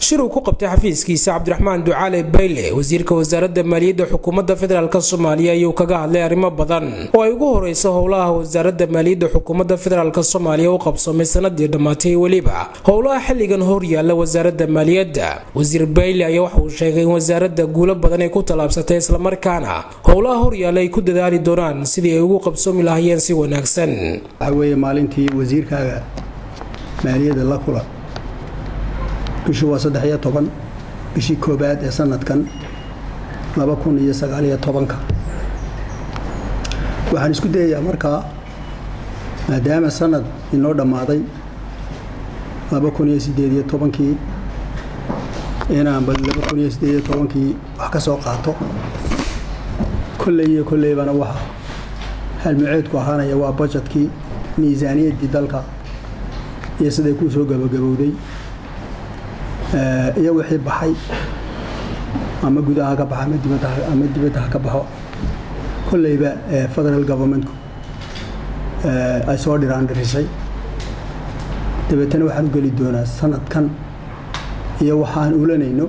shiruu ku qabtay xafiiskiisa Cabdiraxmaan Ducaale Bayle wasiirka wasaaradda maaliyadda xukuumadda federaalka Soomaaliya ayuu kaga hadlay arrimo badan oo ay ugu horeyso howlaha wasaaradda maaliyadda xukuumadda federaalka Soomaaliya oo qabsoomay sanadii dhamaatay waliba howlaha xilligan hor yaala wasaaradda maaliyadda. Wasiir Bayle ayaa waxa uu sheegay in wasaaradda guulo badan ay ku talaabsatay isla markaana howlaha hor yaala ay ku dadaali doonaan sidii ay ugu qabsoomi lahaayeen si wanaagsan. Waxa maalintii wasiirkaaga maaliyadda la kula bishii waa 13 bishii koobaad ee sanadkan 2019 waxaan isku dayayaa markaa maadaama sanad inoo dhamaaday 2018 inaan bal 2018 wax ka soo qaato kulleybana waxa hal muceedku ahaanaya waa budgetkii miisaaniyaddii dalka iyo siday ku soo gabagabowday iyo wixii baxay ama gudaha ka baxay ama dibadda ka baxo kulleyba federal government ay soo dhiraandhirisay dabeetana waxaan u geli doonaa sanadkan iyo waxaan ulanayno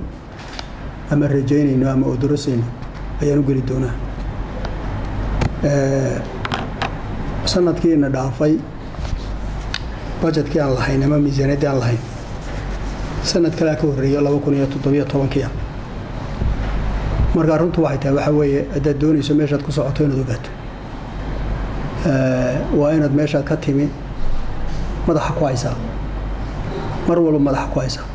ama rajaynayno ama odorosayno ayaan u geli doonaa sanadkiina dhaafay budgetkii aan lahayn ama miisaaniyaddii aan lahayn sanad kale ka horeeyo 2017 marka runtu waxay tahay waxa weeye haddaad doonayso meeshaad ku socoto inaad ogaato waa inaad meeshaad ka timi madaxa ku haysaa mar walba madaxa ku haysaa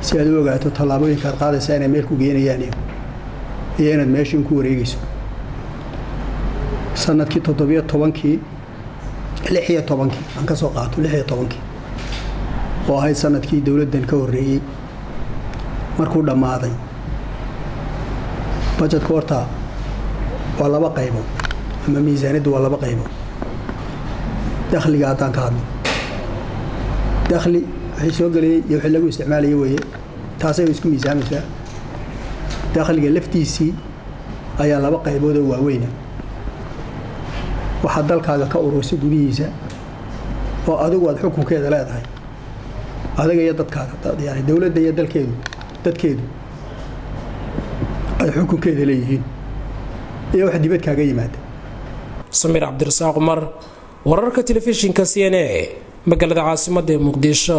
si aad u ogaato tallaabooyinka aad qaadaysaa inay meel ku geenayaan iyo inaad meeshin ku wareegayso sanadkii 17 aan ka soo qaato 16 oo ahayd sanadkii dawladdan ka horeeyay markuu dhamaaday budgetka horta waa laba qaybood ama miisaaniyaddu waa laba qaybood dakhliga haddaan ka hadlo dakhli wixii soo geliyay iyo wixii lagu isticmaalayay weeye taasay isku miisaamaysaa dakhliga laftiisii ayaa laba qaybood oo waaweyn waxa dalkaaga ka urursay gudihiisa oo adigu aad xukunkeeda leedahay adiga iyo dadkaaga yani dawladda iyo dadkeedu ay xukunkeeda leeyihiin iyo wax dibad kaaga yimaada. Samir Cabdirasaaq Umar wararka telefishinka CNN magaalada caasimadda Muqdisho.